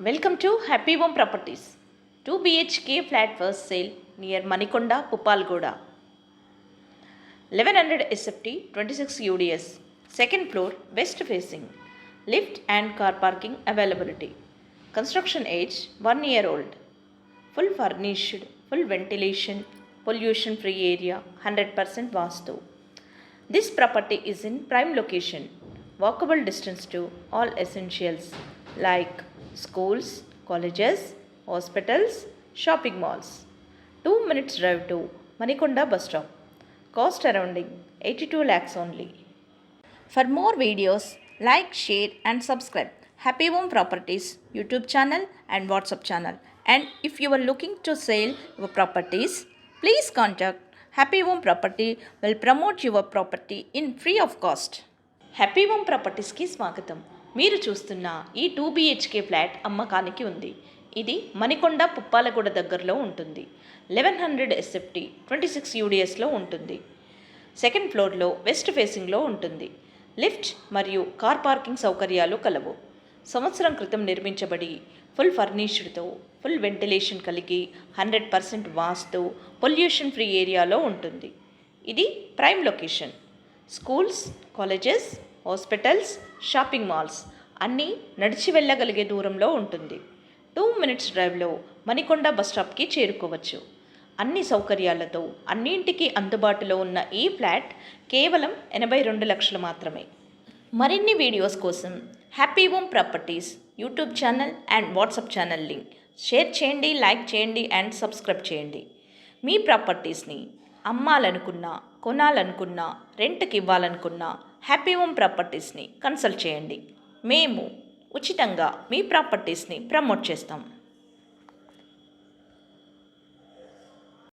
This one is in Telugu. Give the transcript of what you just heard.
Welcome to Happy Home Properties. 2 BHK flat for sale near Manikonda, Pupalgoda. 1100 SFT, 26 UDS. Second floor, west facing. Lift and car parking availability. Construction age 1 year old. Full furnished, full ventilation, pollution free area, 100% Vastu. This property is in prime location. Walkable distance to all essentials like schools, colleges, hospitals, shopping malls. 2 minutes drive to Manikonda bus stop. Cost surrounding 82 lakhs only. For more videos, like, share and subscribe Happy Home Properties YouTube channel and WhatsApp channel. And if you are looking to sell your properties, please contact Happy Home Property will promote your property in free of cost. Happy home ప్రాపర్టీస్కి స్వాగతం. మీరు చూస్తున్న ఈ 2 BHK ఫ్లాట్ అమ్మకానికి ఉంది. ఇది మణికొండ పుప్పాలగూడ దగ్గరలో ఉంటుంది. 1100 SFT 26 UDSలో ఉంటుంది. సెకండ్ ఫ్లోర్లో వెస్ట్ ఫేసింగ్లో ఉంటుంది. లిఫ్ట్ మరియు కార్ పార్కింగ్ సౌకర్యాలు కలవు. సంవత్సరం క్రితం నిర్మించబడి ఫుల్ ఫర్నిష్డ్తో ఫుల్ వెంటిలేషన్ కలిగి 100% వాస్తు పొల్యూషన్ ఫ్రీ ఏరియాలో ఉంటుంది. ఇది prime location. Schools, colleges, hospitals, shopping malls అన్నీ నడిచి వెళ్ళగలిగే దూరంలో ఉంటుంది. 2 మినిట్స్ డ్రైవ్లో మణికొండ బస్ స్టాప్కి చేరుకోవచ్చు. అన్ని సౌకర్యాలతో అన్నింటికి అందుబాటులో ఉన్న ఈ ఫ్లాట్ కేవలం 82 లక్షలు మాత్రమే. మరిన్ని వీడియోస్ కోసం happy home properties YouTube channel and WhatsApp channel link share చేయండి, లైక్ చేయండి అండ్ సబ్స్క్రైబ్ చేయండి. మీ ప్రాపర్టీస్ని అమ్మాలనుకున్నా, కొనాలనుకున్నా, రెంట్కి ఇవ్వాలనుకున్నా హ్యాపీ హోమ్ ప్రాపర్టీస్ని కన్సల్ట్ చేయండి. మేము ఉచితంగా మీ ప్రాపర్టీస్ని ప్రమోట్ చేస్తాం.